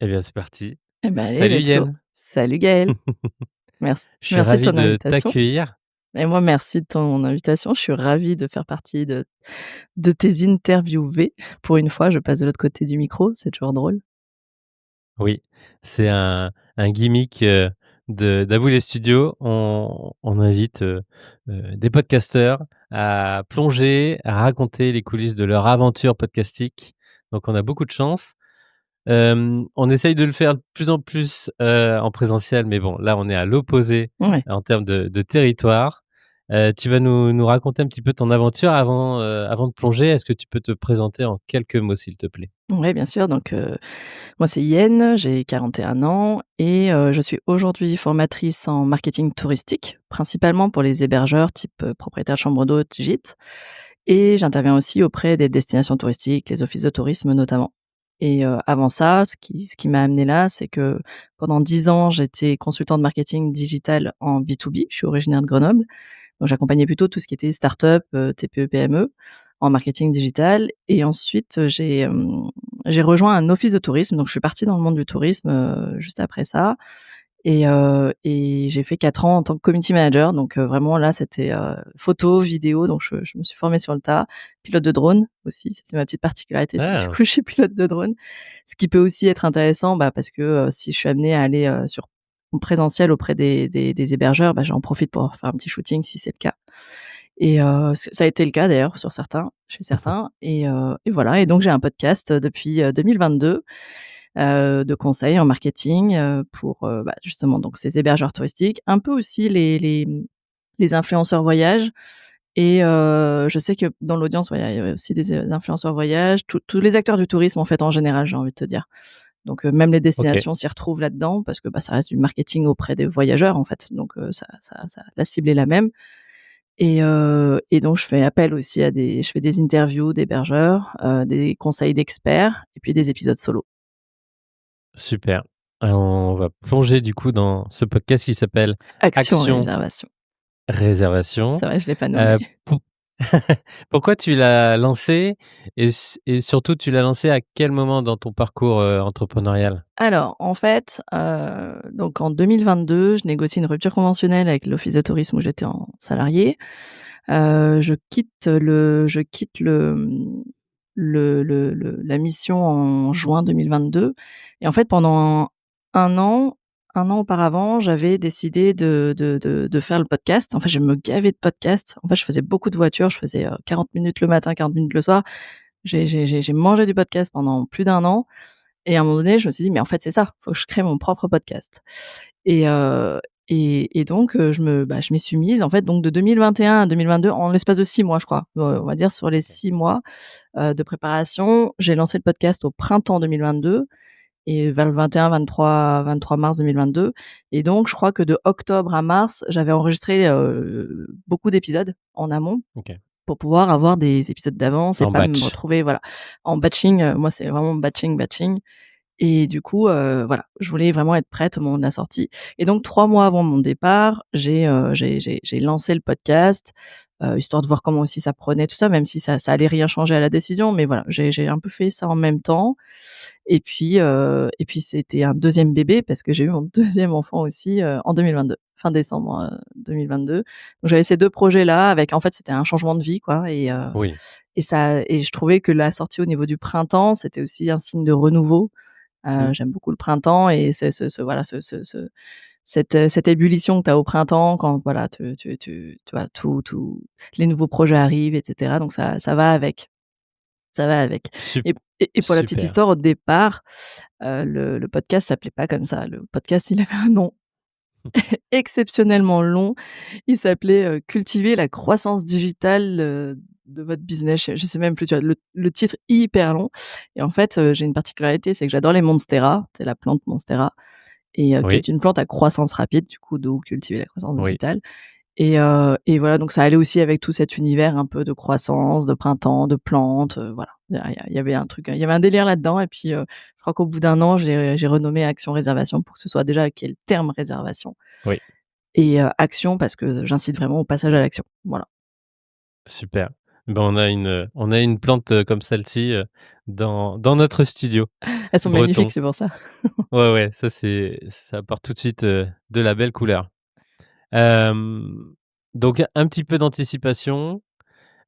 Eh bien, c'est parti. Eh ben, allez, Salut let's go. Yen. Salut Gaël, merci Je suis merci de ravi ton de invitation t'accueillir. et moi merci de ton invitation. Je suis ravie de faire partie de tes interviewés. Pour une fois, je passe de l'autre côté du micro, c'est toujours drôle. Oui, c'est un gimmick, de d'Avoue les studios. On invite, des podcasteurs à plonger, à raconter les coulisses de leur aventure podcastique. Donc on a beaucoup de chance. On essaye de le faire de plus en plus, en présentiel, mais bon, là, on est à l'opposé Ouais, en termes de territoire. Tu vas nous raconter un petit peu ton aventure avant de plonger. Est-ce que tu peux te présenter en quelques mots, s'il te plaît? ouais, bien sûr, donc moi c'est Yen, j'ai 41 ans et je suis aujourd'hui formatrice en marketing touristique, principalement pour les hébergeurs type, propriétaires de chambres d'hôtes, gîtes et j'interviens aussi auprès des destinations touristiques, les offices de tourisme notamment et avant ça, ce qui m'a amenée là, c'est que pendant 10 ans, j'étais consultante marketing digital en B2B. Je suis originaire de Grenoble. Donc j'accompagnais plutôt tout ce qui était start-up, TPE-PME en marketing digital et ensuite, j'ai rejoint un office de tourisme. Donc je suis partie dans le monde du tourisme, juste après ça et j'ai fait 4 ans en tant que community manager. Donc vraiment là, c'était, photo, vidéo, donc je me suis formée sur le tas. Pilote de drone aussi, ça c'est ma petite particularité, c'est que du Ah! coup je suis pilote de drone. Ce qui peut aussi être intéressant, bah, parce que, si je suis amenée à aller, sur en présentiel auprès des hébergeurs, bah, j'en profite pour faire un petit shooting si c'est le cas et ça a été le cas d'ailleurs sur certains chez certains et voilà et donc j'ai un podcast depuis, 2022, de conseils en marketing, pour, bah, justement donc ces hébergeurs touristiques, un peu aussi les influenceurs voyage et je sais que dans l'audience, ouais, il y a aussi des, influenceurs voyage, tous les acteurs du tourisme en fait en général, j'ai envie de te dire. Donc même les OK, destinations s'y retrouvent là-dedans parce que, bah, ça reste du marketing auprès des voyageurs en fait, donc ça la cible est la même et donc je fais appel aussi à des je fais des interviews d'hébergeurs, des conseils d'experts et puis des épisodes solo. super. On va plonger du coup dans ce podcast qui s'appelle Action Action réservation. Réservation. C'est vrai, je l'ai pas nommé. Heu, pou Pourquoi tu l'as lancé et surtout tu l'as lancé à quel moment dans ton parcours, entrepreneurial? Alors, en fait, donc en 2022, je négocie une rupture conventionnelle avec l'office de tourisme où j'étais en salariée. Je quitte la mission en juin 2022 et en fait, pendant un an 1 an auparavant, j'avais décidé de faire le podcast. En fait, je me gavais de podcasts. En fait, je faisais beaucoup de voitures. Je faisais, 40 minutes le matin, 40 minutes le soir. J'ai mangé du podcast pendant plus d'un an et à un moment donné, je me suis dit: «Mais en fait, c'est ça, faut que je crée mon propre podcast» et heu et donc je m'y suis mise, en fait, donc de 2021 à 2022, en l'espace de 6 mois, je crois. On va dire sur les 6 mois, de préparation. J'ai lancé le podcast au printemps 2022 et vers le 21-23 mars 2022 et donc je crois que de octobre à mars, j'avais enregistré, beaucoup d'épisodes en amont OK. pour pouvoir avoir des épisodes d'avance et En pas me batch. retrouver, voilà, en batching, moi, c'est vraiment batching et du coup, voilà, je voulais vraiment être prête au moment de la sortie et donc 3 mois avant mon départ, j'ai lancé le podcast, histoire de voir comment aussi ça prenait tout ça, même si ça allait rien changer à la décision, mais voilà, j'ai un peu fait ça en même temps et puis c'était un deuxième bébé parce que j'ai eu mon deuxième enfant aussi, en 2022, fin décembre, 2022. Donc j'avais ces 2 projets-là avec en fait, c'était un changement de vie quoi Oui. et je trouvais que la sortie au niveau du printemps, c'était aussi un signe de renouveau. Mmh. J'aime beaucoup le printemps et c'est voilà, cette ébullition que tu as au printemps quand voilà, tu vois, tout les nouveaux projets arrivent et cetera donc ça va avec, ça va avec Sup et pour la petite Super. histoire, au départ, le podcast s'appelait pas comme ça. Le podcast, il avait un nom exceptionnellement long. Il s'appelait, «Cultiver la croissance digitale, de votre business». Je sais même plus, tu vois? Le titre hyper long et en fait, j'ai une particularité, c'est que j'adore les monstera, c'est la plante monstera et qui Oui, est une plante à croissance rapide, du coup, d'où cultiver la croissance oui. digitale et voilà, donc ça allait aussi avec tout cet univers un peu de croissance, de printemps, de plantes, voilà. Il y avait un truc, il y avait un délire là-dedans et puis, je crois qu'au bout d'un an, j'ai renommé Action Réservation pour que ce soit déjà qu'il y ait le terme réservation Oui, et action parce que j'incite vraiment au passage à l'action. Voilà. super. Ben, on a une plante, comme celle-ci, dans notre studio Elles sont magnifiques, breton. c'est pour ça. Ouais, ouais, ça apporte tout de suite, de la belle couleur. Hem, donc un petit peu d'anticipation.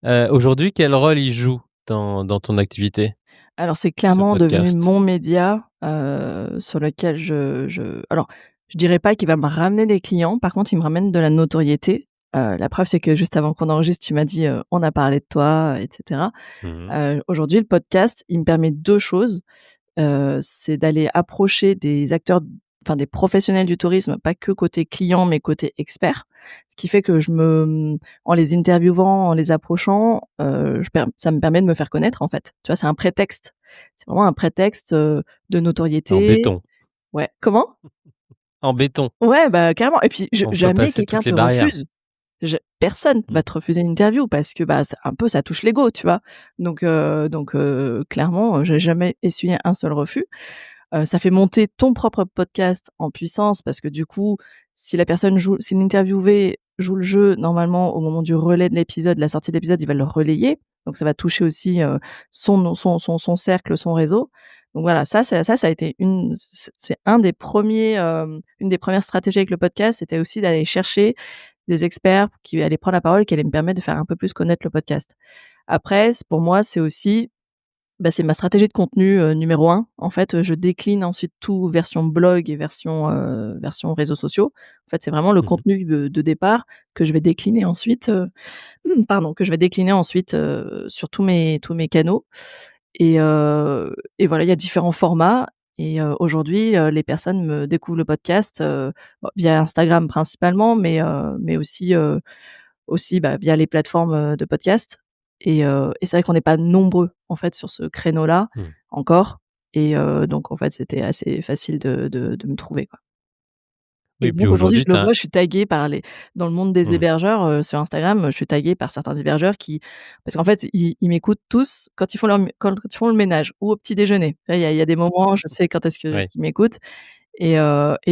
Aujourd'hui, quel rôle il joue dans ton activité, Alors c'est ce clairement devenu podcast? mon média, sur lequel alors je dirais pas qu'il va me ramener des clients, par contre il me ramène de la notoriété. La preuve, c'est que juste avant qu'on enregistre, tu m'as dit, «On a parlé de toi» et cetera. Mmh. Aujourd'hui, le podcast, il me permet 2 choses. C'est d'aller approcher des acteurs, enfin des professionnels du tourisme, pas que côté client, mais côté expert. Ce qui fait que en les interviewant, en les approchant, ça me permet de me faire connaître, en fait. Tu vois, c'est un prétexte. C'est vraiment un prétexte, de En notoriété. béton, Ouais. Comment? en béton. Ouais, bah, carrément et puis On peut jamais passer quelqu'un toutes les te barrières. refuse. Personne Mmh. va te refuser une interview parce que, bah, c'est un peu ça touche l'ego, tu vois? Clairement, j'ai jamais essuyé un seul refus. Ça fait monter ton propre podcast en puissance parce que du coup, si l'interviewé joue le jeu, normalement, au moment du relais de l'épisode, la sortie de l'épisode, il va le relayer. Donc ça va toucher aussi, son cercle, son réseau. Donc voilà, ça a été c'est un des premiers, une des premières stratégies avec le podcast, c'était aussi d'aller chercher des experts qui allaient prendre la parole, qui allaient me permettre de faire un peu plus connaître le podcast. Après, pour moi, c'est aussi, bah, c'est ma stratégie de contenu, numéro un. En fait, je décline ensuite tout version blog et version réseaux sociaux. En fait, c'est vraiment le Mmh mh. contenu de départ que je vais décliner ensuite, que je vais décliner ensuite, sur tous mes canaux et voilà, il y a différents formats aujourd'hui, les personnes me découvrent le podcast, via Instagram principalement, mais aussi, bah, via les plateformes, de podcast et c'est vrai qu'on n'est pas nombreux, en fait, sur ce créneau-là Mmh. encore donc en fait, c'était assez facile de me trouver, quoi et Oui, puis donc aujourd'hui, aujourd'hui je le tu as vois, je suis taguée par les dans le monde des mmh, hébergeurs, sur Instagram, je suis taguée par certains hébergeurs parce qu'en fait, ils m'écoutent tous quand ils font le ménage ou au petit déjeuner. Là, il y a des moments, je sais quand est-ce que ouais, qu'ils m'écoutent et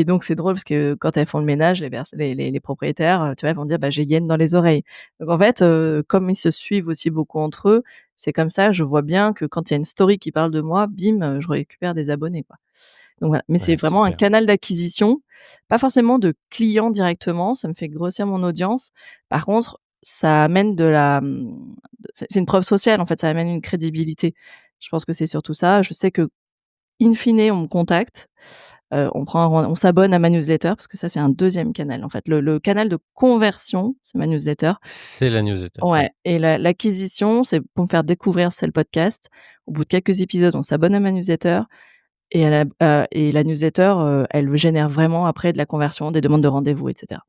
donc c'est drôle parce que quand elles font le ménage, les propriétaires, tu vois, elles vont dire: «Bah, j'ai Yen dans les oreilles». Donc en fait, comme ils se suivent aussi beaucoup entre eux, c'est comme ça, je vois bien que quand il y a une story qui parle de moi, bim, je récupère des abonnés, quoi. Donc voilà, mais c'est ouais, vraiment un super. canal d'acquisition, pas forcément de clients directement, ça me fait grossir mon audience. Par contre, ça amène c'est une preuve sociale, en fait, ça amène une crédibilité. Je pense que c'est surtout ça. Je sais que in fine, on me contacte, on s'abonne à ma newsletter parce que ça, c'est un deuxième canal, en fait. Le canal de conversion, c'est ma newsletter. C'est la newsletter, Ouais ouais. et l'acquisition, c'est pour me faire découvrir, c'est le podcast. Au bout de quelques épisodes, on s'abonne à ma newsletter et la newsletter, elle génère vraiment après de la conversion, des demandes de rendez-vous et cetera.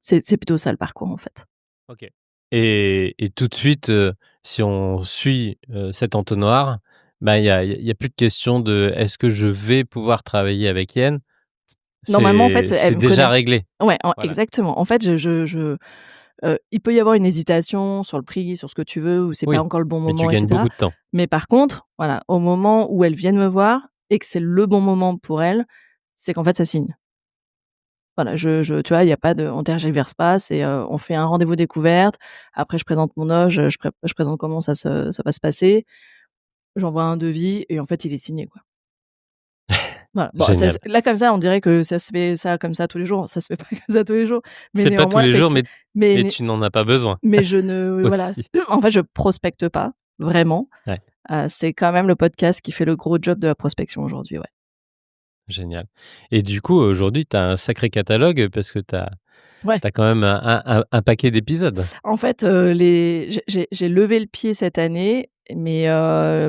C'est plutôt ça le parcours, en fait. OK. Et tout de suite, si on suit, cet entonnoir, bah, il y a plus de question de: «Est-ce que je vais pouvoir travailler avec Yen?» Normalement, en fait, elle C'est me connaît. déjà réglé. Ouais, Voilà. exactement. En fait, il peut y avoir une hésitation sur le prix, sur ce que tu veux ou c'est pas Oui, encore le bon mais tu moment et gagnes cetera. beaucoup de temps. Mais par contre, voilà, au moment où elles viennent me voir et que c'est le bon moment pour elles, c'est qu'en fait, ça signe. Voilà, tu vois, il y a pas de on tergiverse pas, on fait un rendez-vous découverte. Après, je présente mon offre, je présente comment ça va se passer. J'envoie un devis et en fait, il est signé, quoi. Voilà. Bon, ça Génial. là, comme ça, on dirait que ça se fait ça comme ça tous les jours. Ça se fait pas comme ça tous les jours. Mais C'est pas tous néanmoins, les jours, mais mais né tu n'en as pas besoin mais je ne voilà, aussi. en fait, je prospecte pas, vraiment. Ouais, C'est quand même le podcast qui fait le gros job de la prospection aujourd'hui, ouais. génial. Et du coup, aujourd'hui, tu as un sacré catalogue parce que tu as Ouais. quand même un paquet d'épisodes. En fait, j'ai levé le pied cette année, mais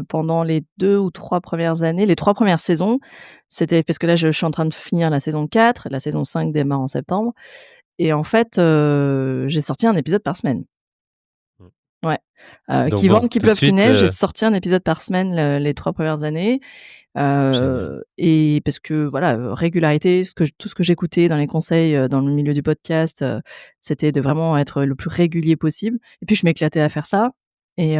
pendant les 2 ou 3 premières années, les 3 premières saisons, c'était parce que là, je suis en train de finir la saison 4, la saison 5 démarre en septembre et en fait, j'ai sorti un épisode par semaine. Mmh. Ouais, Donc qui bon, vente, qui tout de pleuve, qui suite, neige, j'ai sorti un épisode par semaine les 3 premières années, génial. et parce que voilà, régularité, tout ce que j'écoutais dans les conseils, dans le milieu du podcast, c'était de vraiment être le plus régulier possible et puis je m'éclatais à faire ça et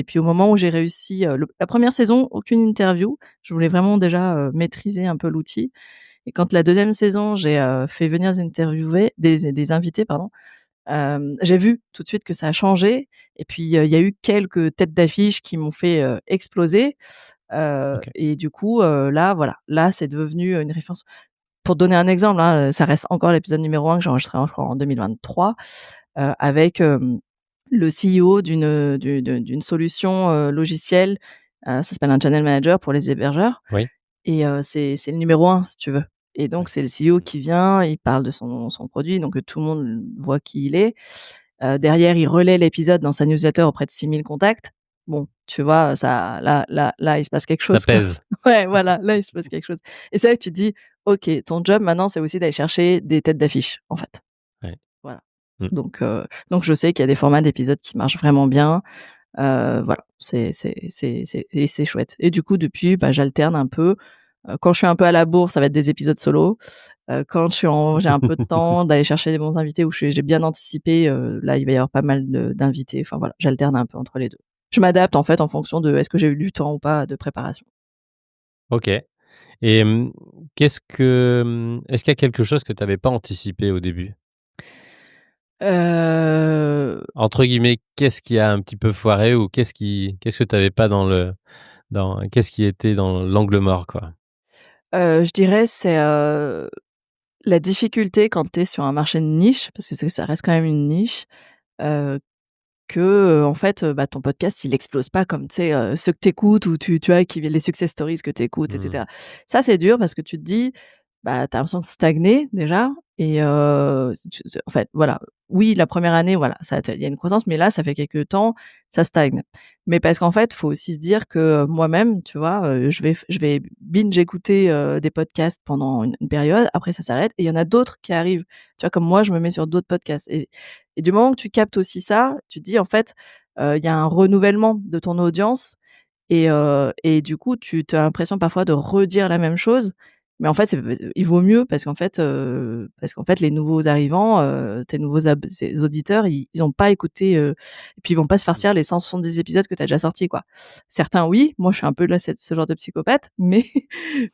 puis au moment où j'ai réussi, la première saison, aucune interview. Je voulais vraiment déjà, maîtriser un peu l'outil et quand la deuxième saison, j'ai, fait venir des invités, pardon. J'ai vu tout de suite que ça a changé et puis, il y a eu quelques têtes d'affiche qui m'ont fait, exploser, OK. et du coup, là, voilà, là, c'est devenu, une référence. Pour te donner un exemple, hein, ça reste encore l'épisode numéro 1 que j'ai enregistré je crois en 2023, avec, le CEO d'une solution, logicielle, ça s'appelle un channel manager pour les hébergeurs Oui. et c'est le numéro 1 si tu veux et donc Ouais. c'est le CEO qui vient, il parle de son produit donc tout le monde voit qui il est. Derrière, il relaie l'épisode dans sa newsletter auprès de 6 000 contacts. Bon, tu vois, ça là, il se passe quelque Ça chose, quoi. pèse. Ouais, voilà, là, il se passe quelque chose et c'est vrai que tu te dis: «OK, ton job maintenant, c'est aussi d'aller chercher des têtes d'affiche, en fait». Ouais. Voilà. Mmh. Donc je sais qu'il y a des formats d'épisodes qui marchent vraiment bien, voilà, c'est chouette et du coup, depuis, bah, j'alterne un peu. Quand je suis un peu à la bourre, ça va être des épisodes solo. Quand j'ai un peu de temps d'aller chercher des bons invités où j'ai bien anticipé, là, il va y avoir pas mal d'invités. Enfin voilà, j'alterne un peu entre les 2. Je m'adapte en fait en fonction de est-ce que j'ai eu du temps ou pas de préparation. OK et est-ce qu'il y a quelque chose que tu avais pas anticipé au début? Heu Entre guillemets, qu'est-ce qui a un petit peu foiré ou qu'est-ce que tu avais pas qu'est-ce qui était dans l'angle mort, quoi? je dirais c'est, la difficulté quand tu es sur un marché de niche, parce que ça reste quand même une niche, heu que, en fait, bah, ton podcast, il explose pas comme, tu sais, ceux que tu écoutes ou tu vois, qui les success stories que tu écoutes et Mmh. cetera. Ça, c'est dur parce que tu te dis, bah, tu as l'impression de stagner déjà et en fait, voilà. Oui, la première année, voilà, ça il y a une croissance, mais là, ça fait quelque temps, ça stagne. Mais parce qu'en fait, faut aussi se dire que, moi-même, tu vois, je vais binge écouter, des podcasts pendant une période, après ça s'arrête et il y en a d'autres qui arrivent. Tu vois, comme moi, je me mets sur d'autres podcasts et du moment que tu captes aussi ça, tu te dis en fait, il y a un renouvellement de ton audience et du coup, tu as l'impression parfois de redire la même chose, mais en fait, il vaut mieux parce qu'en fait, les nouveaux arrivants, tes nouveaux ces auditeurs, ils ont pas écouté, et puis ils vont pas se farcir les 170 épisodes que tu as déjà sortis, quoi. Certains oui, moi je suis un peu là, ce genre de psychopathe, mais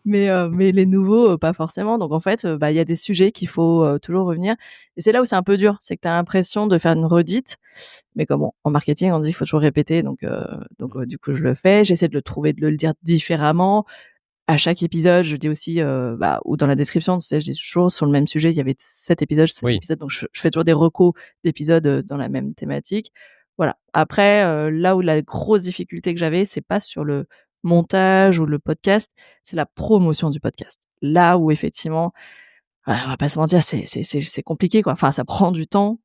mais les nouveaux, pas forcément. Donc en fait, bah, il y a des sujets qu'il faut, toujours revenir et c'est là où c'est un peu dur, c'est que tu as l'impression de faire une redite mais comme en marketing, on dit qu'il faut toujours répéter, du coup, je le fais. J'essaie de le trouver, de le dire différemment. À chaque épisode, je dis aussi, bah, ou dans la description, tu sais, je dis toujours sur le même sujet, il y avait cet Oui. épisode, donc je fais toujours des recos d'épisodes, dans la même thématique. Voilà. Après, là où la grosse difficulté que j'avais, c'est pas sur le montage ou le podcast, c'est la promotion du podcast. Là où effectivement, on va pas se mentir, c'est compliqué, quoi. Enfin, ça prend du temps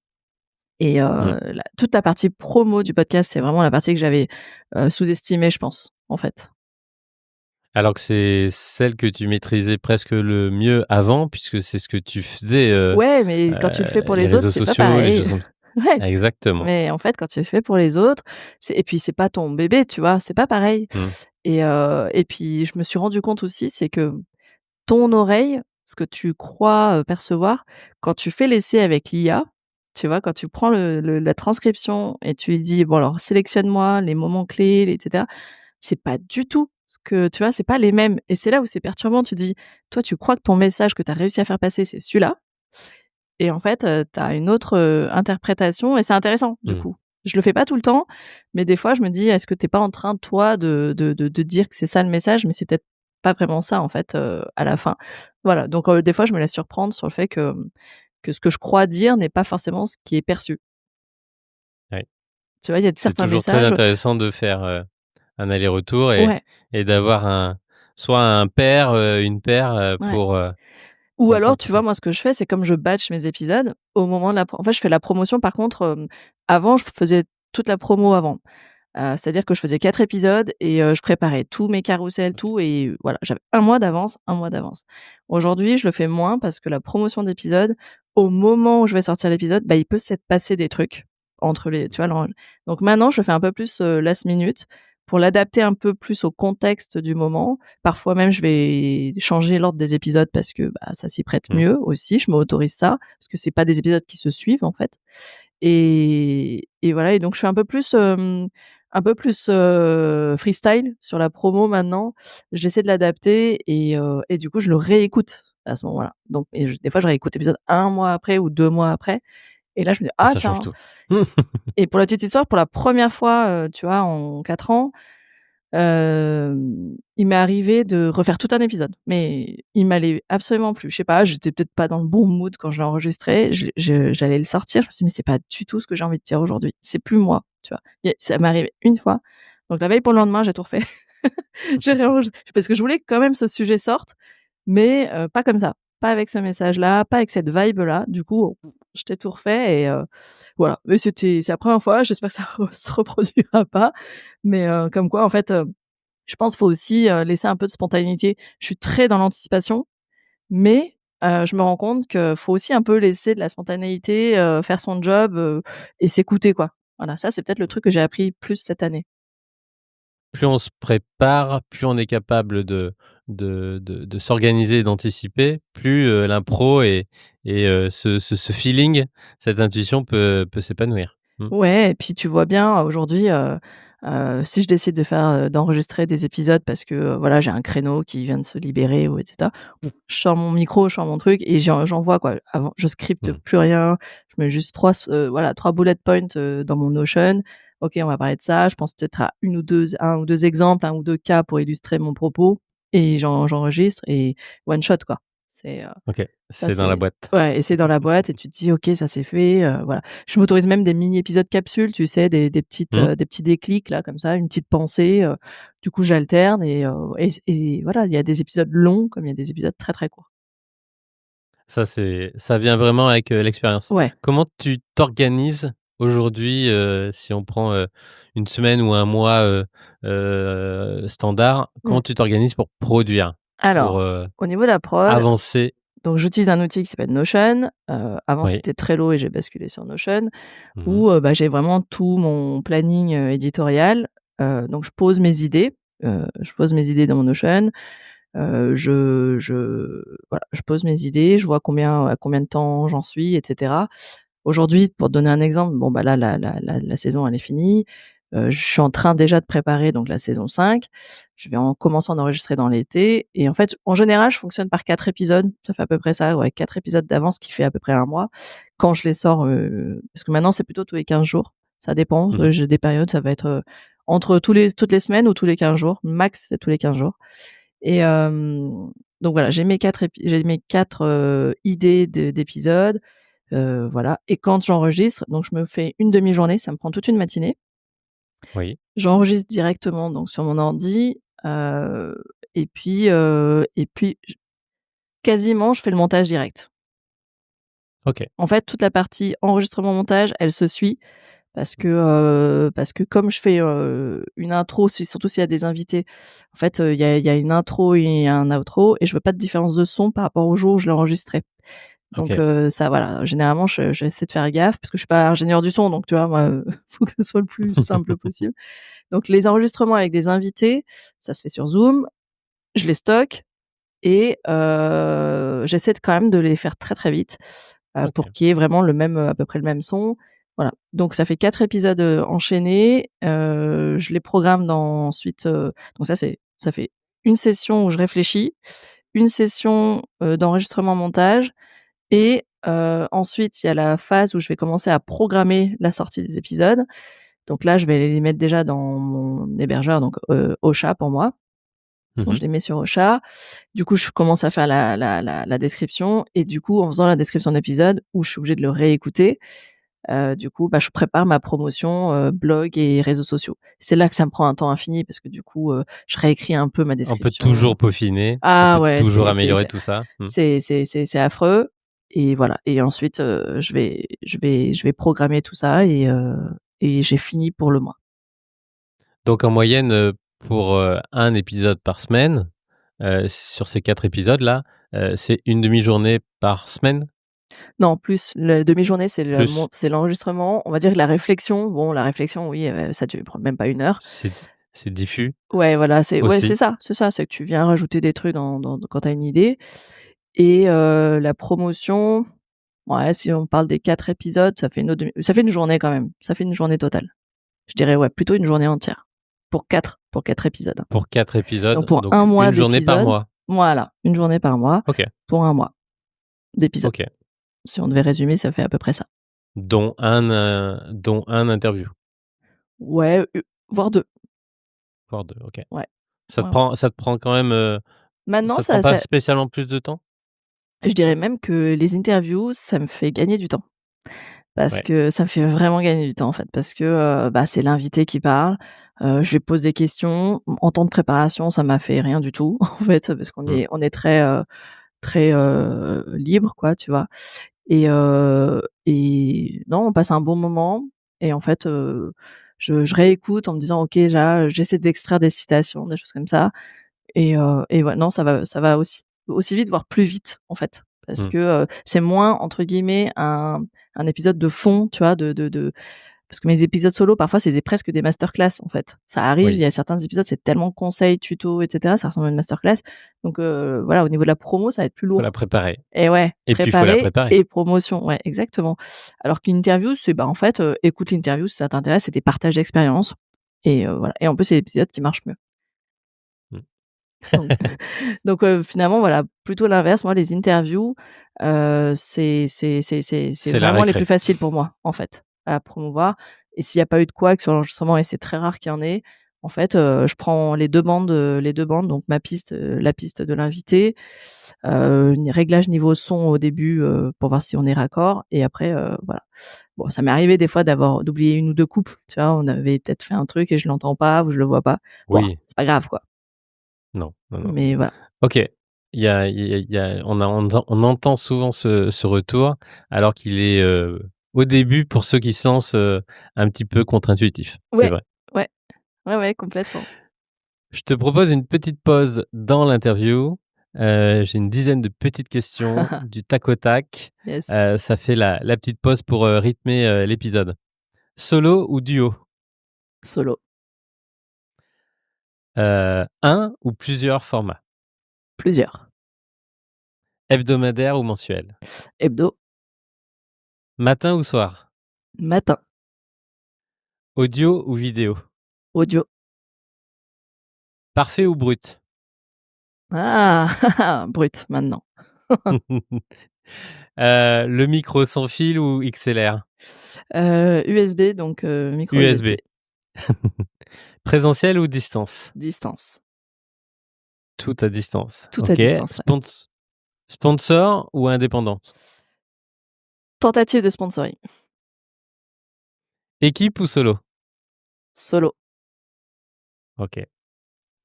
et Mmh. toute la partie promo du podcast, c'est vraiment la partie que j'avais, sous-estimée, je pense, en fait. Alors que c'est celle que tu maîtrisais presque le mieux avant puisque c'est ce que tu faisais, Ouais, mais quand tu le fais pour les les autres, réseaux c'est pas sociaux, les pareil. choses comme ça. Ouais, Exactement. mais en fait, quand tu le fais pour les autres, et puis c'est pas ton bébé, tu vois? C'est pas pareil Mmh. et puis je me suis rendu compte aussi, c'est que ton oreille, ce que tu crois, percevoir, quand tu fais l'essai avec l'IA, tu vois? Quand tu prends la transcription et tu lui dis: «Bon alors sélectionne-moi les moments clés, et cetera», c'est pas du tout ce que tu vois? C'est pas les mêmes et c'est là où c'est perturbant. Tu dis, toi, tu crois que ton message que tu as réussi à faire passer, c'est celui-là et en fait, tu as une autre, interprétation et c'est intéressant, du Mmh. coup. Je le fais pas tout le temps, mais des fois, je me dis: «Est-ce que tu es pas en train, toi, de dire que c'est ça le message, mais c'est peut-être pas vraiment ça, en fait, à la fin». Voilà, donc des fois, je me laisse surprendre sur le fait que ce que je crois dire n'est pas forcément ce qui est perçu. Ouais. Tu vois? Il y a C'est certains toujours très messages intéressant de faire, un aller-retour ouais, et d'avoir soit un pair, une paire, ouais. pour, Ou alors, comprendre tout tu vois, ça. moi, ce que je fais, c'est comme je batch mes épisodes, au moment de en fait, je fais la promotion par contre, avant, je faisais toute la promo avant. C'est-à-dire que je faisais 4 épisodes et je préparais tous mes carousels, OK. tout et voilà, j'avais un mois d'avance, un mois d'avance. Aujourd'hui, je le fais moins parce que la promotion d'épisodes, au moment où je vais sortir l'épisode, bah, il peut s'être passé des trucs entre les tu vois? Donc maintenant, je le fais un peu plus, last minute pour l'adapter un peu plus au contexte du moment. Parfois même, je vais changer l'ordre des épisodes parce que, bah, ça s'y prête Mmh. mieux aussi. Je m'autorise ça parce que c'est pas des épisodes qui se suivent, en fait et voilà et donc je suis un peu plus, freestyle sur la promo maintenant. J'essaie de l'adapter et du coup, je le réécoute à ce moment-là. Donc des fois, je réécoute l'épisode un mois après ou 2 mois après Et là, je me dis: Ah «Ah ça change tiens». tout. Et pour la petite histoire, pour la première fois, tu vois, en 4 ans, il m'est arrivé de refaire tout un épisode, mais il m'allait absolument plus. Je sais pas, j'étais peut-être pas dans le bon mood quand je l'ai enregistré. J'allais le sortir, je me suis dit: «Mais c'est pas du tout ce que j'ai envie de dire aujourd'hui. C'est plus moi», tu vois? Ça m'est arrivé une fois, donc la veille pour le lendemain, j'ai tout refait. J'ai réenregistré parce que je voulais que quand même ce sujet sorte, mais pas comme ça, pas avec ce message-là, pas avec cette vibe-là. Du coup, je t'ai tout refait et voilà. Mais c'est la première fois, j'espère que ça se reproduira pas, mais comme quoi en fait, je pense qu'il faut aussi, laisser un peu de spontanéité. Je suis très dans l'anticipation, mais je me rends compte qu'il faut aussi un peu laisser de la spontanéité, faire son job, et s'écouter, quoi. Voilà, ça, c'est peut-être le truc que j'ai appris plus cette année. Plus on se prépare, plus on est capable de s'organiser et d'anticiper, plus, l'impro et ce feeling, cette intuition peut s'épanouir. Mmh. Ouais et puis tu vois bien aujourd'hui, si je décide de faire, d'enregistrer des épisodes parce que, voilà, j'ai un créneau qui vient de se libérer ou et cetera. Je sors mon micro, je sors mon truc et j'envoie quoi. Avant je scripte Mmh. plus rien, je mets juste 3 bullet points, dans mon Notion. OK, on va parler de ça, je pense peut-être à un ou 2 exemples, un ou 2 cas pour illustrer mon propos et j'enregistre et one shot quoi. C'est, OK, ça c'est dans la c'est boîte. ouais et c'est dans la boîte et tu te dis: «OK, ça c'est fait», voilà. Je m'autorise même des mini épisodes capsules, tu sais, Mmh. des petits déclics là comme ça, une petite pensée, du coup j'alterne et voilà, il y a des épisodes longs comme il y a des épisodes très, très courts. Ça vient vraiment avec, l'expérience. Ouais. Comment tu t'organises aujourd'hui, si on prend, une semaine ou un mois, standard, Mmh. comment tu t'organises pour produire? Pour, Alors, au niveau de la prod, avancer? donc j'utilise un outil qui s'appelle Notion. Avant Oui. c'était Trello et j'ai basculé sur Notion Mmh. où, bah, j'ai vraiment tout mon planning, éditorial. Donc je pose mes idées dans mon Notion. Voilà, je pose mes idées, je vois à combien de temps j'en suis et cetera. Aujourd'hui, pour te donner un exemple, bon, bah, là, la saison, elle est finie. Je suis en train déjà de préparer donc la saison 5. Je vais en commencer à en enregistrer dans l'été et en fait, en général, je fonctionne par 4 épisodes. Ça fait à peu près ça, ouais, 4 épisodes d'avance, ce qui fait à peu près un mois. Quand je les sors, parce que maintenant, c'est plutôt tous les 15 jours. Ça dépend, Mmh. j'ai des périodes, ça va être, entre toutes les semaines ou tous les 15 jours. Max, c'est tous les 15 jours. Et donc voilà, j'ai mes 4 idées d'épisodes, voilà et quand j'enregistre, donc je me fais une demi-journée, ça me prend toute une matinée. Oui. J'enregistre directement donc sur mon ordi, et puis quasiment je fais le montage direct. OK. En fait, toute la partie enregistrement-montage, elle se suit parce que comme je fais, une intro, surtout s'il y a des invités, en fait, il y a une intro et un outro et je veux pas de différence de son par rapport au jour où je l'ai enregistré. Donc OK. ça voilà, généralement j'essaie de faire gaffe parce que je suis pas ingénieure du son donc tu vois, moi, faut que ce soit le plus simple possible. Donc les enregistrements avec des invités, ça se fait sur Zoom, je les stocke et j'essaie de quand même de les faire très, très vite, pour OK. qu'il y ait vraiment à peu près le même son. Voilà, donc ça fait 4 épisodes, enchaînés, je les programme dans ensuite, donc ça fait une session où je réfléchis, une session, d'enregistrement montage et ensuite il y a la phase où je vais commencer à programmer la sortie des épisodes. Donc là, je vais les mettre déjà dans mon hébergeur donc Ocha pour moi. Donc Mmh. je les mets sur Ocha. Du coup, je commence à faire la description et du coup, en faisant la description d'épisode où je suis obligée de le réécouter, du coup, bah, je prépare ma promotion, blog et réseaux sociaux. C'est là que ça me prend un temps infini parce que du coup, je réécris un peu ma On peut description. toujours peaufiner, on Ah peut ouais, toujours améliorer tout ça. Mmh. c'est affreux et voilà et ensuite, je vais programmer tout ça et j'ai fini pour le mois. Donc en moyenne, pour, 1 épisode par semaine, sur ces 4 épisodes-là, c'est une demi-journée par semaine? Non, plus, la demi-journée, Plus? c'est l'enregistrement. On va dire que la réflexion, bon, la réflexion, oui, ça dure même pas 1 heure. C'est c'est diffus Ouais, voilà, aussi? c'est ça, c'est que tu viens rajouter des trucs dans quand tu as une idée et la promotion, ouais, si on parle des 4 épisodes, ça fait une journée quand même. Ça fait une journée totale. Je dirais, ouais, plutôt une journée entière pour 4 épisodes. Pour 4 épisodes, Donc pour un donc mois une journée par d'épisodes, mois? voilà, une journée par mois OK, pour un mois d'épisodes. OK. Si on devait résumer, ça fait à peu près ça. dont un interview? Ouais, voire 2. Voire 2, OK. Ouais. Ouais, ouais. Ça te prend quand même, Maintenant ça te prend ça pas ça spécialement plus de temps? je dirais même que les interviews, ça me fait gagner du temps. Parce Ouais. que ça me fait vraiment gagner du temps, en fait, parce que, bah, c'est l'invité qui parle, je lui pose des questions. En temps de préparation, ça m'a fait rien du tout, en fait, parce qu'on Mmh. est très, très, libre, quoi, tu vois? Et non, on passe un bon moment et en fait, je réécoute en me disant: «OK, là, j'essaie d'extraire des citations, des choses comme ça». Et ouais, non, ça va aussi vite, voire plus vite, en fait. Parce Mmh. que, c'est moins, entre guillemets, un épisode de fond, tu vois? De parce que mes épisodes solo, parfois, c'est presque des masterclass, en fait. Ça arrive, il Oui, y a certains épisodes, c'est tellement conseils, tutos et cetera, ça ressemble à une masterclass. Donc, voilà, au niveau de la promo, ça va être plus faut la lourd. préparer Et ouais, et puis il faut la préparer préparer. et promotion, ouais, exactement. Alors qu'une interview, c'est, bah, en fait, écoute l'interview si ça t'intéresse, c'est des partages d'expérience et voilà, et en plus, c'est l'épisode qui marche mieux. Mmh. Donc finalement, voilà, plutôt l'inverse. Moi, les interviews, c'est C'est la vraiment les plus récré. faciles pour moi, en fait, à promouvoir. Et s'il y a pas eu de couac sur l'enregistrement, et c'est très rare qu'il y en ait, en fait, je prends les 2 bandes, donc ma piste, la piste de l'invité, ni réglage niveau son au début, pour voir si on est raccord, et après, voilà. Bon, ça m'est arrivé des fois d'oublier une ou 2 coupes, tu vois? On avait peut-être fait un truc et je l'entends pas ou je le vois pas. Bon, Oui, c'est pas grave, quoi. non, non, non. Mais voilà. OK. On entend souvent ce retour alors qu'il est, au début, pour ceux qui se lancent, un petit peu contre-intuitif. C'est Ouais, vrai. ouais, ouais, ouais, complètement. Je te propose une petite pause dans l'interview. J'ai une dizaine de petites questions du tac au tac. Yes. Ça fait la petite pause pour, rythmer, l'épisode. Solo ou duo? Solo. 1 ou plusieurs formats? Plusieurs. Hebdomadaire ou mensuel? Hebdo. Matin ou soir? Matin. Audio ou vidéo? Audio. Parfait ou brut? Ah! Brut, maintenant. Le micro sans fil ou XLR? USB, donc micro USB. USB. Présentiel ou distance? Distance. Tout à distance. Tout à OK. distance, ouais. Sponsor ou indépendante? Tentative de sponsoring. Équipe ou solo? Solo. OK.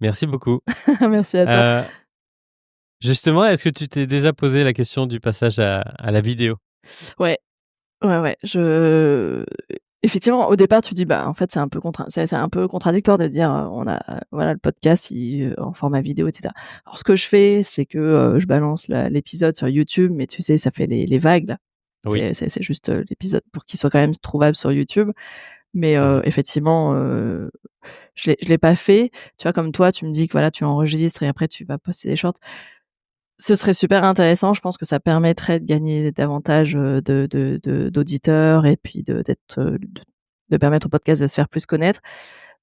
Merci beaucoup. Merci à toi. Heu, Justement, est-ce que tu t'es déjà posé la question du passage à la vidéo? Ouais, ouais, ouais, effectivement, au départ, tu dis: «Bah, en fait, c'est un peu contradictoire de dire, on a, voilà, le podcast, en format vidéo et cetera». Alors ce que je fais, c'est que, je balance l'épisode sur YouTube, mais tu sais, ça fait les vagues là. Oui. C'est juste, l'épisode pour qu'il soit quand même trouvable sur YouTube. Mais Mmh. effectivement, je l'ai pas fait. Tu vois, comme toi, tu me dis que, voilà, tu enregistres et après tu vas poster des shorts. Ce serait super intéressant. Je pense que ça permettrait de gagner davantage, d'auditeurs, et puis de permettre au podcast de se faire plus connaître.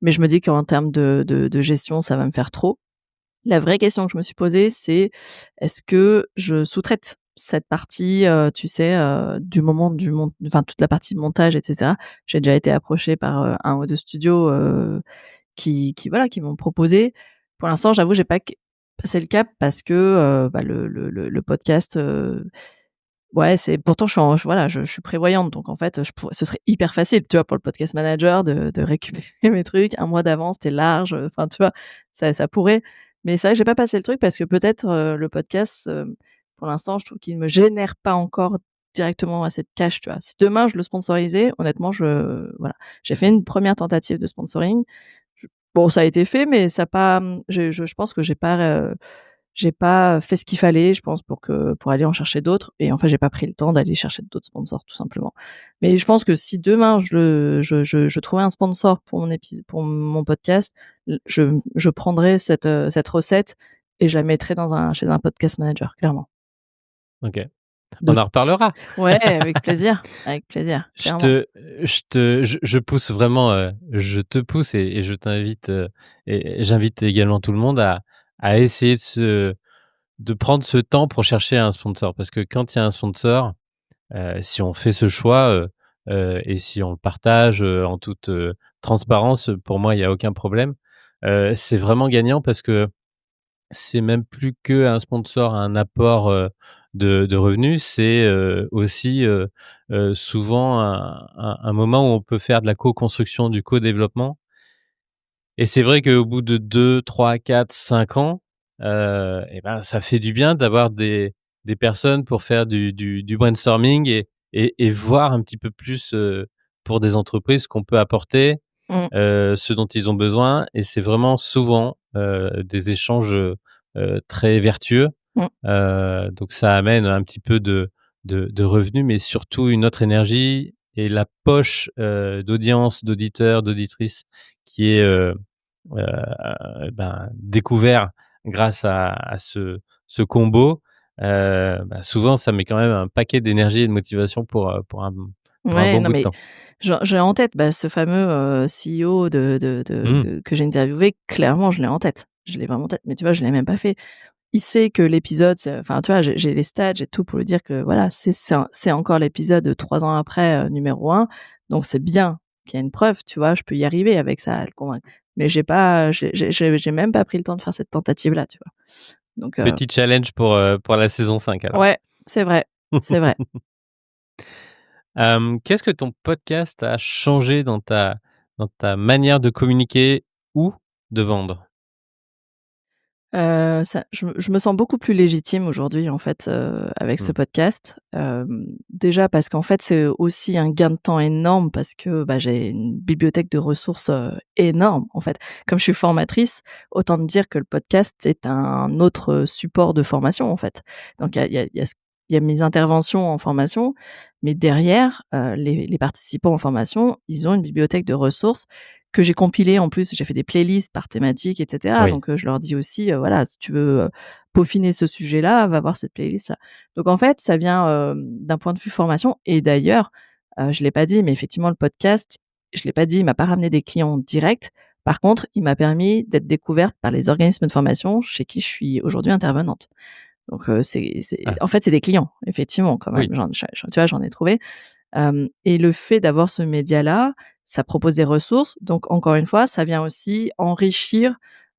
Mais je me dis qu'en termes de gestion, ça va me faire trop. La vraie question que je me suis posée, c'est: est-ce que je sous-traite cette partie, tu sais, du moment du mont enfin toute la partie montage et cetera? J'ai déjà été approchée par, 1 ou 2 studios, qui voilà, qui m'ont proposé. Pour l'instant, j'avoue, j'ai pas passé le cap parce que, bah, le podcast, ouais, c'est pourtant je suis prévoyante, donc en fait, je pourrais ce serait hyper facile, tu vois, pour le podcast manager de récupérer mes trucs un mois d'avance, tu large, enfin, tu vois? Ça pourrait, mais c'est vrai que j'ai pas passé le truc parce que peut-être, le podcast, pour l'instant, je trouve qu'il me génère pas encore directement assez de cash, tu vois? Si demain je le sponsorisais, honnêtement, voilà, j'ai fait une première tentative de sponsoring. Je Bon, ça a été fait, mais ça a pas, je pense que j'ai pas fait ce qu'il fallait, je pense, pour aller en chercher d'autres, et en fait, j'ai pas pris le temps d'aller chercher d'autres sponsors, tout simplement. Mais je pense que si demain je trouvais un sponsor pour mon podcast, je prendrais cette recette et je la mettrais chez un podcast manager, clairement. OK. On De en reparlera. Ouais, avec plaisir, Je clairement. te je pousse vraiment, je te pousse et je t'invite, et j'invite également tout le monde à essayer de prendre ce temps pour chercher un sponsor. Parce que quand il y a un sponsor, si on fait ce choix, et si on le partage, en toute, transparence, pour moi, il y a aucun problème. C'est vraiment gagnant parce que c'est même plus qu'un sponsor, un apport, de revenus. C'est, aussi, souvent un moment où on peut faire de la co-construction, du co-développement et c'est vrai qu'au bout de 2, 3, 4, 5 ans, et ben, ça fait du bien d'avoir des personnes pour faire du brainstorming et voir un petit peu plus, pour des entreprises ce qu'on peut apporter, Mmh, ce dont ils ont besoin et c'est vraiment souvent, des échanges, très vertueux. mmh. Donc ça amène un petit peu de revenus, mais surtout une autre énergie et la poche, d'audience, d'auditeurs, d'auditrices qui est, ben, découvert grâce à ce combo, souvent ça met quand même un paquet d'énergie et de motivation pour un Ouais, bon non, bout de mais temps. j'ai en tête, bah, ce fameux, CEO Mmh. que j'ai interviewé, clairement, je l'ai en tête. Je l'ai vraiment en tête, mais tu vois, je l'ai même pas fait. Il sait que l'épisode, enfin, tu vois, j'ai les stats, j'ai tout pour lui dire que voilà, c'est encore l'épisode 3 ans après, numéro 1, donc c'est bien qu'il y a une preuve, tu vois? Je peux y arriver avec ça, à le convaincre. Mais j'ai même pas pris le temps de faire cette tentative-là, tu vois? Donc Petit challenge pour la saison 5 alors. ouais, c'est vrai, c'est vrai. Qu'est-ce que ton podcast a changé dans ta manière de communiquer ou de vendre? Ça je me sens beaucoup plus légitime aujourd'hui, en fait, avec ce Mmh. podcast. Déjà parce qu'en fait, c'est aussi un gain de temps énorme parce que, bah, j'ai une bibliothèque de ressources, énorme, en fait. Comme je suis formatrice, autant te dire que le podcast est un autre, support de formation, en fait. Donc il y a mes interventions en formation, mais derrière, les participants en formation, ils ont une bibliothèque de ressources que j'ai compilé en plus, j'ai fait des playlists par thématique et cetera, Oui, donc je leur dis aussi, voilà, si tu veux, peaufiner ce sujet-là, va voir cette playlist-là. Donc en fait, ça vient, d'un point de vue formation et d'ailleurs, je l'ai pas dit, mais effectivement le podcast, je l'ai pas dit, il m'a pas ramené des clients directs. Par contre, il m'a permis d'être découverte par les organismes de formation chez qui je suis aujourd'hui intervenante. Donc c'est ah, en fait, c'est des clients, effectivement, quand même. oui. Tu vois, j'en ai trouvé. Et le fait d'avoir ce média-là, ça propose des ressources, donc encore une fois, ça vient aussi enrichir,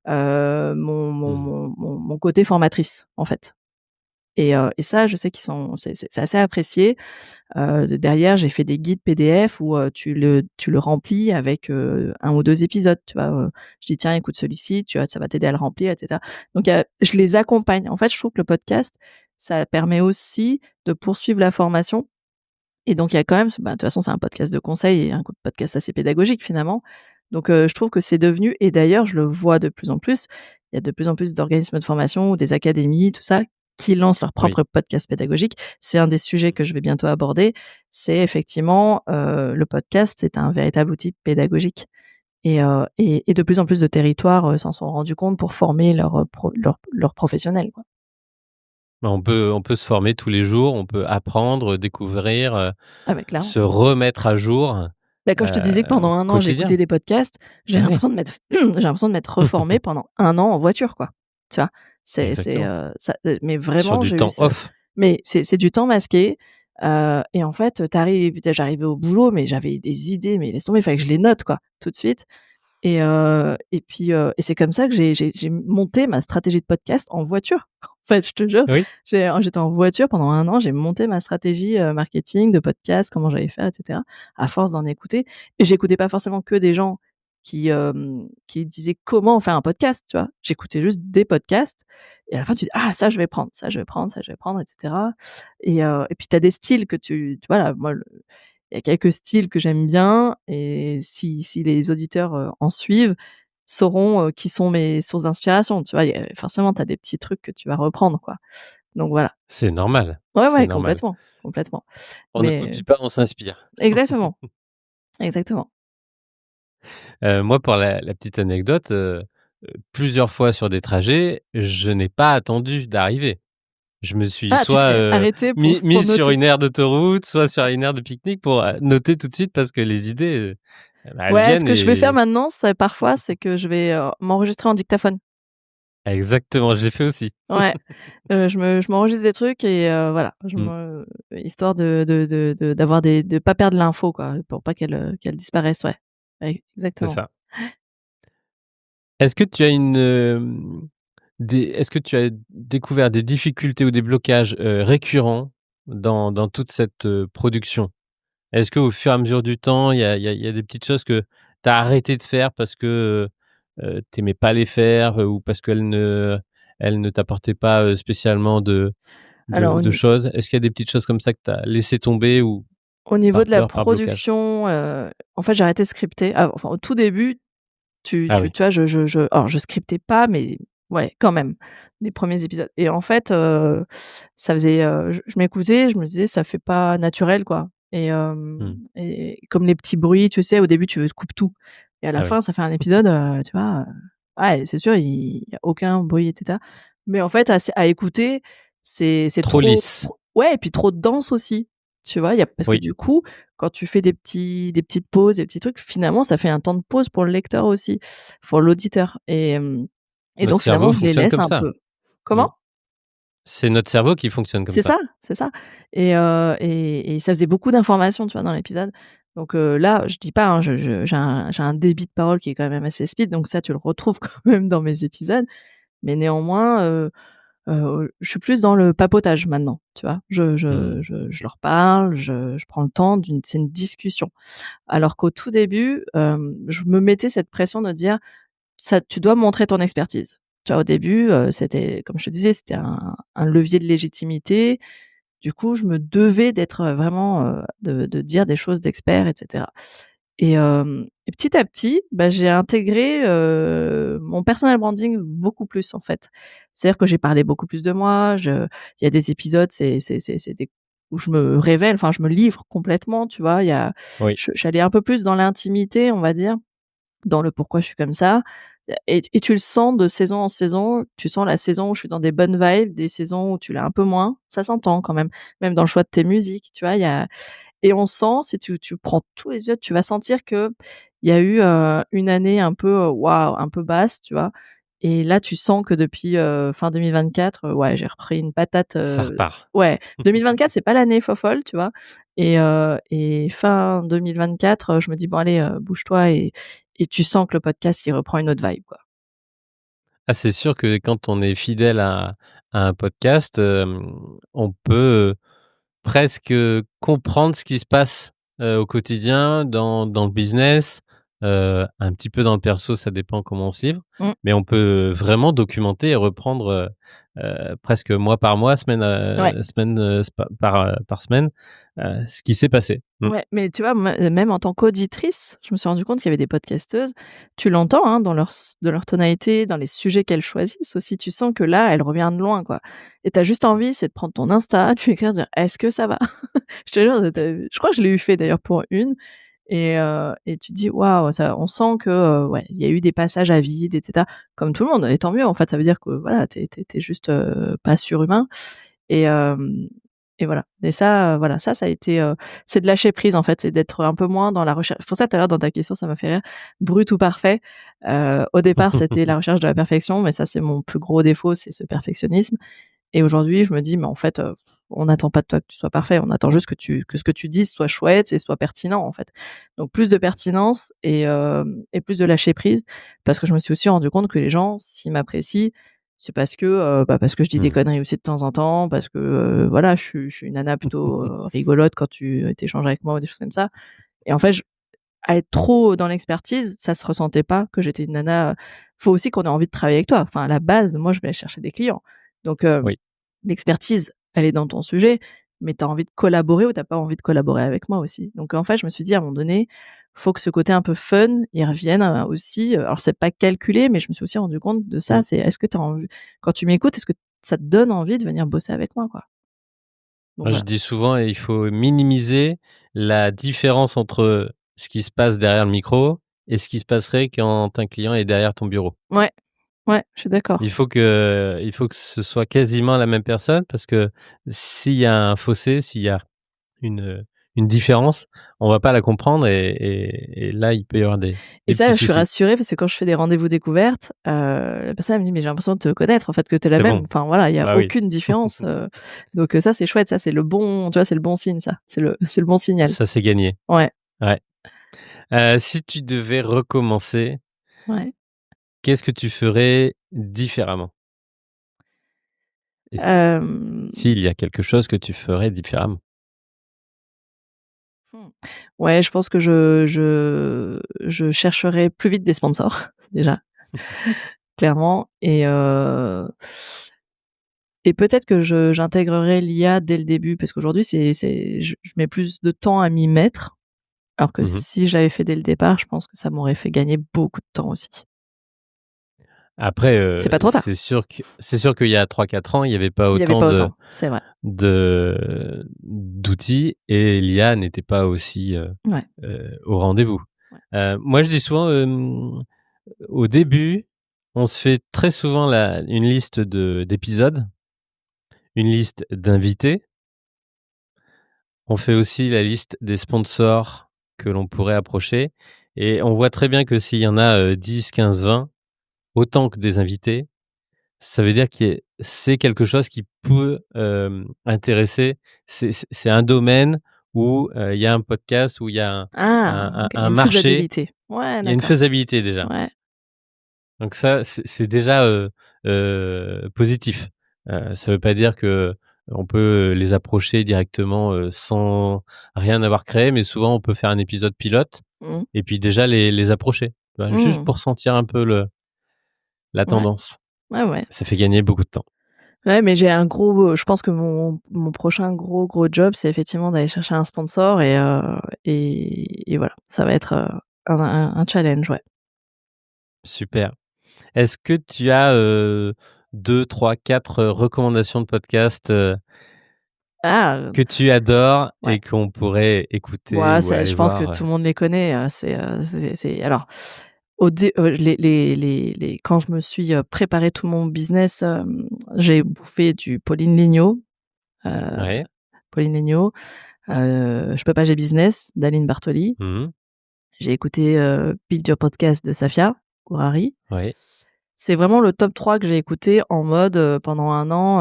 Mmh. mon côté formatrice, en fait. Et ça, je sais qu'ils sont c'est assez apprécié. Derrière, j'ai fait des guides PDF où, tu le remplis avec, 1 ou 2 épisodes, tu vois? Je dis: «Tiens, écoute celui-ci, tu vois, ça va t'aider à le remplir» et cetera. Donc je les accompagne. En fait, je trouve que le podcast, ça permet aussi de poursuivre la formation et donc il y a quand même bah, de toute façon, c'est un podcast de conseil et un podcast assez pédagogique finalement. Donc je trouve que c'est devenu et d'ailleurs je le vois de plus en plus, il y a de plus en plus d'organismes de formation ou des académies, tout ça, qui lancent leur Oui. propre podcast pédagogique. C'est un des sujets Mmh. que je vais bientôt aborder. C'est effectivement, le podcast est un véritable outil pédagogique et de plus en plus de territoires, s'en sont rendus compte pour former leurs professionnels, quoi. Bah, on peut se former tous les jours, on peut apprendre, découvrir, Ah bah, clairement. se remettre à jour, Bah, quand je te disais que pendant au un an, j'écoutais quotidien. des podcasts, j'ai Eh oui, l'impression de m'être j'ai l'impression de m'être reformée pendant un an en voiture, quoi. Tu vois? exactement. Ça, mais Sur vraiment, du j'ai eu temps ce off. mais c'est du temps masqué, et en fait, j'arrivais au boulot, mais j'avais des idées, mais laisse tomber, il fallait que je les note, quoi, tout de suite et puis, et c'est comme ça que j'ai monté ma stratégie de podcast en voiture. En fait, je te jure, Oui, j'étais en voiture pendant un an, j'ai monté ma stratégie, marketing, de podcast, comment j'allais faire et cetera, à force d'en écouter et j'écoutais pas forcément que des gens qui disaient comment faire un podcast, tu vois? J'écoutais juste des podcasts et à la fin tu dis: «Ah ça je vais prendre, ça je vais prendre, ça je vais prendre» et cetera et puis tu as des styles que tu vois là, moi il y a quelques styles que j'aime bien et si les auditeurs, en suivent, sauront, qui sont mes sources d'inspiration, tu vois? Il y a forcément, tu as des petits trucs que tu vas reprendre, quoi. Donc voilà. c'est normal, Ouais, c'est ouais, normal. complètement, complètement. On ne Mais copie pas, on s'inspire. exactement, exactement. Moi, pour la petite anecdote, plusieurs fois sur des trajets, je n'ai pas attendu d'arriver. Je me suis Ah, tu soit, t'es arrêté mis pour sur noter? une aire d'autoroute, soit sur une aire de pique-nique pour, noter tout de suite parce que les idées, bah, elles Ouais, ce viennent que je vais faire et maintenant, c'est parfois, c'est que je vais, m'enregistrer en dictaphone. Exactement, je l'ai fait aussi. Ouais, je m'enregistre des trucs et voilà, je Mmh, me histoire d'avoir de pas perdre l'info quoi, pour pas qu'elle disparaisse, ouais. Ouais, c'est exactement. ça. Est-ce que tu as est-ce que tu as découvert des difficultés ou des blocages, récurrents dans toute cette, production? Est-ce qu'au fur et à mesure du temps, il y a des petites choses que tu as arrêté de faire parce que, tu pas les faire, ou parce qu'elles ne t'apportaient pas, spécialement Alors de choses? Est-ce qu'il y a des petites choses comme ça que tu as laissé tomber ou au niveau par de la peur, par blocage? production, en fait, j'ai arrêté de scripter. Ah, enfin, au tout début, Ah oui, tu vois, alors je scriptais pas, mais ouais, quand même, les premiers épisodes et en fait, ça faisait, je m'écoutais, je me disais: «Ça fait pas naturel, quoi» mmh, et comme les petits bruits, tu sais, au début, tu coupes tout et à la ah oui. fin, ça fait un épisode, tu vois, ouais, c'est sûr, il y a aucun bruit et cetera. Mais en fait, à écouter, c'est Trop lisse. trop ouais et puis trop dense aussi, tu vois? Il y a parce que Oui, du coup, quand tu fais des petites pauses, des petits trucs, finalement, ça fait un temps de pause pour le lecteur aussi, pour l'auditeur et notre donc finalement, cerveau je les fonctionne laisse comme un ça. peu. Mmh. Comment? C'est notre cerveau qui fonctionne comme ça. C'est ça et ça faisait beaucoup d'informations, tu vois, dans l'épisode. Donc là, je dis pas, hein, je j'ai un débit de parole qui est quand même assez speed, donc ça, tu le retrouves quand même dans mes épisodes. Mais néanmoins, je suis plus dans le papotage maintenant, tu vois? Mmh. Je leur parle, je prends le temps c'est une discussion. Alors qu'au tout début, je me mettais cette pression de dire: «Ça tu dois montrer ton expertise». Tu vois, au début, c'était comme je te disais, c'était un levier de légitimité. Du coup, je me devais d'être, vraiment, de dire des choses d'expert et cetera et petit à petit, bah, j'ai intégré, mon personal branding beaucoup plus, en fait. C'est-à-dire que j'ai parlé beaucoup plus de moi, il y a des épisodes, c'est des où je me révèle, enfin, je me livre complètement, tu vois? Il y a Oui, je suis allée un peu plus dans l'intimité, on va dire, dans le pourquoi je suis comme ça et tu le sens de saison en saison. Tu sens la saison où je suis dans des bonnes vibes, des saisons où tu l'as un peu moins. Ça s'entend quand même, même dans le choix de tes musiques, tu vois? Il y a et on sent, si tu prends tous les épisodes, tu vas sentir qu'il y a eu, une année un peu, waouh, un peu basse, tu vois? Et là, tu sens que depuis, fin 2024, ouais, j'ai repris une patate, ça repart. ouais, 2024, c'est pas l'année fofolle, tu vois? Et fin 2024, je me dis: «Bon allez, bouge-toi» et tu sens que le podcast, il reprend une autre vibe, quoi. Ah, c'est sûr que quand on est fidèle à un podcast, on peut presque, comprendre ce qui se passe, au quotidien dans le business, un petit peu dans le perso, ça dépend comment on se livre, Mmh, mais on peut vraiment documenter et reprendre, presque mois par mois, ouais. semaine, par semaine, ce qui s'est passé. Mmh. Ouais, mais tu vois, même en tant qu'auditrice, je me suis rendu compte qu'il y avait des podcasteuses, tu l'entends, hein, dans leur tonalité, dans les sujets qu'elles choisissent aussi, tu sens que là, elle revient de loin, quoi et tu as juste envie, c'est de prendre ton Insta, de lui écrire, dire: «Est-ce que ça va?» Je te jure, je crois que je l'ai eu fait d'ailleurs pour une et tu dis: «Waouh!» ça on sent que, ouais, il y a eu des passages à vide et cetera, comme tout le monde et tant mieux, en fait, ça veut dire que voilà, tu es juste, pas surhumain et et voilà et ça, voilà, ça a été, c'est de lâcher prise, en fait, c'est d'être un peu moins dans la recherche. C'est pour ça, tout à l'heure, dans ta question, ça m'a fait rire. Brut ou parfait, au départ, c'était la recherche de la perfection, mais ça, c'est mon plus gros défaut, c'est ce perfectionnisme et aujourd'hui, je me dis: «Mais en fait, on n'attend pas de toi que tu sois parfait, on attend juste que ce que tu dises soit chouette et soit pertinent, en fait». Donc plus de pertinence et plus de lâcher prise parce que je me suis aussi rendu compte que les gens, s'ils m'apprécient, c'est parce que, parce que je dis des Mmh. conneries aussi de temps en temps, parce que, voilà, je suis une nana plutôt, rigolote quand tu échanges avec moi ou des choses comme ça et en fait, à être trop dans l'expertise, ça se ressentait pas que j'étais une nana, faut aussi qu'on ait envie de travailler avec toi. Enfin, à la base, moi, je vais aller chercher des clients. Donc, Oui. l'expertise, elle est dans ton sujet, mais tu as envie de collaborer ou tu as pas envie de collaborer avec moi aussi. Donc, en fait, je me suis dit à un moment donné, faut que ce côté un peu fun, il revienne, aussi, alors c'est pas calculé, mais je me suis aussi rendu compte de ça, Mmh. c'est est-ce que tu as envie quand tu m'écoutes, est-ce que ça te donne envie de venir bosser avec moi, quoi? Donc Moi, je voilà. dis souvent, il faut minimiser la différence entre ce qui se passe derrière le micro et ce qui se passerait quand un client est derrière ton bureau. Ouais, ouais, je suis d'accord. Il faut que ce soit quasiment la même personne parce que s'il y a un fossé, s'il y a une, une différence, on va pas la comprendre et là, il peut y avoir Et des petits ça, je suis soucis. rassurée parce que quand je fais des rendez-vous découvertes, la personne elle me dit: «Mais j'ai l'impression de te connaître en fait, que tu es la C'est même». bon. Enfin voilà, il y a Bah oui, aucune différence, donc ça c'est chouette, ça c'est le bon tu vois, c'est le bon signe ça, c'est le bon signal. ça c'est gagné. Ouais, Ouais. Si tu devais recommencer, ouais. qu'est-ce que tu ferais différemment? Et Hem, s'il y a quelque chose que tu ferais différemment? mmh, ouais, je pense que je chercherai plus vite des sponsors déjà, clairement et peut-être que j'intégrerai l'IA dès le début parce qu'aujourd'hui c'est je mets plus de temps à m'y mettre. Alors que Mmh. si je l'avais fait dès le départ, je pense que ça m'aurait fait gagner beaucoup de temps aussi. Après, C'est pas trop tard. c'est sûr qu'il y a 3 4 ans, il y avait pas Il y avait autant pas autant, c'est vrai. d'outils et l'IA n'était pas aussi, Ouais, au rendez-vous. ouais. Moi, je dis souvent, au début, on se fait très souvent une liste d'épisodes, une liste d'invités. On fait aussi la liste des sponsors que l'on pourrait approcher et on voit très bien que s'il y en a, 10, 15, 20, autant que des invités, ça veut dire que c'est quelque chose qui peut, intéresser. C'est un domaine où, il y a un podcast, où il y a Ah! OK, il y a un une marché, faisabilité. Ouais, il y a une d'accord. faisabilité déjà. Ouais. Donc ça, c'est déjà, positif. Ça veut pas dire qu'on peut les approcher directement, sans rien avoir créé, mais souvent on peut faire un épisode pilote Mmh. et puis déjà les approcher, tu vois? Juste Mmh. pour sentir un peu la Ouais. tendance. Ouais, ouais. Ça fait gagner beaucoup de temps. Ouais, mais j'ai un gros, je pense que mon prochain gros job, c'est effectivement d'aller chercher un sponsor et voilà. Ça va être, un challenge, ouais. Super. Est-ce que tu as, 2, 3, 4 recommandations de podcasts, Ah! que tu adores Ouais. et qu'on pourrait écouter Bah, ou c'est aller je pense que voir, tout le monde les connaît, c'est alors au dé les quand je me suis, préparé tout mon business, j'ai bouffé du Pauline Léniaud, heu, Ouais. Pauline Léniaud, Je peux pas, j'ai business d'Aline Bartoli. Mmh. J'ai écouté, Build Your Podcast de Safia Gourari. Oui. C'est vraiment le top 3 que j'ai écouté en mode, pendant un an,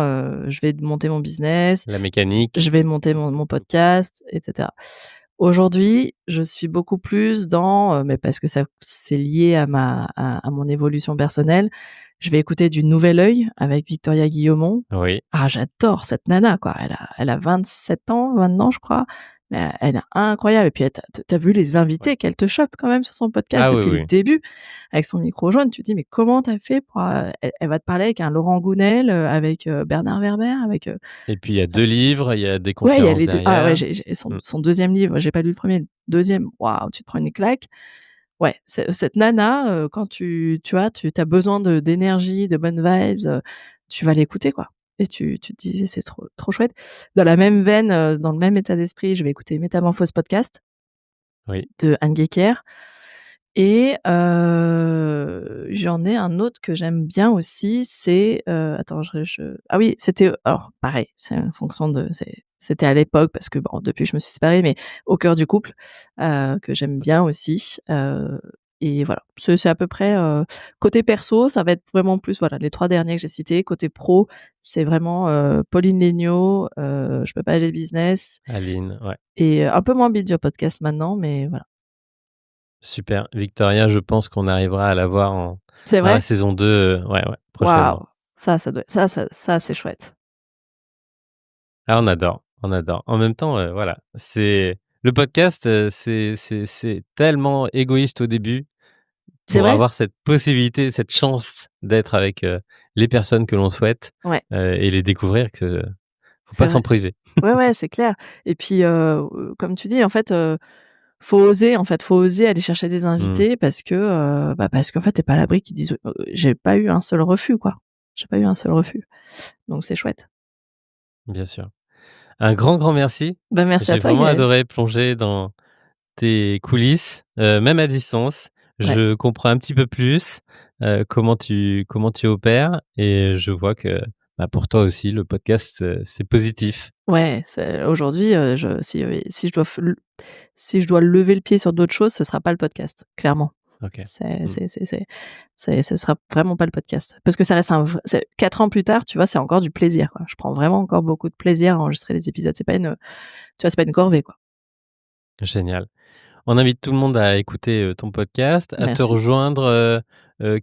je vais monter mon business, La je mécanique. vais monter mon podcast et cetera. Aujourd'hui, je suis beaucoup plus dans, mais parce que ça c'est lié à mon évolution personnelle, je vais écouter du Nouvel Œil avec Victoria Guillemot. Oui. Ah, j'adore cette nana, quoi. Elle a 27 ans maintenant, je crois, mais elle est incroyable et puis elle tu as vu les Ouais. invités qu'elle te chope quand même sur son podcast Ah oui, depuis le oui. début, avec son micro jaune. Tu te dis: «Mais comment tu as fait pour» elle va te parler avec un Laurent Gounel, avec, Bernard Werber, avec, Et puis il y a 2 livres, il y a des ouais, il y a conférences les 2. Ah ouais, derrière. j'ai son Mmh. son 2e livre, j'ai pas lu le premier, le 2e, waouh, tu te prends une claque. Ouais, cette nana, quand tu vois, tu as besoin d'énergie, de bonnes vibes, tu vas l'écouter, quoi et tu te dis: «C'est trop chouette». Dans la même veine, dans le même état d'esprit, je vais écouter Métamorphose podcast Oui. de Anne Guéquer et j'en ai un autre que j'aime bien aussi, c'est, attends, ah oui, c'était, alors pareil, c'est en fonction de c'était à l'époque parce que bon, depuis je me suis séparée, mais Au cœur du couple, que j'aime bien aussi, et voilà. C'est à peu près, côté perso, ça va être vraiment plus, voilà, les 3 derniers que j'ai cités. Côté pro, c'est vraiment, Pauline Léniaud, Je peux pas aller business Aline, ouais. et un peu moins Build Your Podcast maintenant, mais voilà. Super. Victoria, je pense qu'on arrivera à la voir C'est dans la vrai? saison 2. Ouais, ouais, prochainement. Waouh! Ça doit ça c'est chouette. Ah, on adore, on adore. En même temps, voilà, c'est le podcast, c'est tellement égoïste au début C'est pour vrai? avoir cette possibilité, cette chance d'être avec, les personnes que l'on souhaite, Ouais, et les découvrir que faut c'est pas vrai. s'en priver. Ouais, ouais, c'est clair et puis, comme tu dis, en fait, faut oser, en fait, faut oser aller chercher des Mmh, invités parce que, parce qu'en fait, tu es pas à l'abri qu'ils disent, j'ai pas eu un seul refus, quoi. J'ai pas eu un seul refus, donc c'est chouette. bien sûr. Un grand, grand merci. Bah, merci à J'ai toi, vraiment Yael. adoré plonger dans tes coulisses, même à distance. Ouais, Je comprends un petit peu plus, comment tu opères et je vois que, bah, pour toi aussi le podcast, c'est positif. Ouais, c'est aujourd'hui, je si je dois f l si je dois lever le pied sur d'autres choses, ce sera pas le podcast, clairement. OK. C'est Mmh. c'est c'est c'est ce sera vraiment pas le podcast. Parce que ça reste un v c'est 4 ans plus tard, tu vois, c'est encore du plaisir, quoi. Je prends vraiment encore beaucoup de plaisir à enregistrer les épisodes. C'est pas une, tu vois, c'est pas une corvée, quoi. Génial. On invite tout le monde à écouter, ton podcast, à te Merci. rejoindre,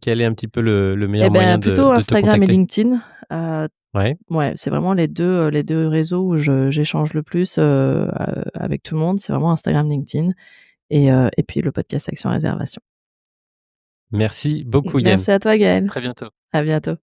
quel est un petit peu le Et meilleur moyen ben, de plutôt de te Instagram et contacter? LinkedIn. Ouais, Ouais, c'est vraiment les 2 réseaux où j'échange le plus, avec tout le monde. C'est vraiment Instagram, LinkedIn et puis le podcast Action Réservation. merci beaucoup Yann. Merci à toi Gaël. Très bientôt. À bientôt.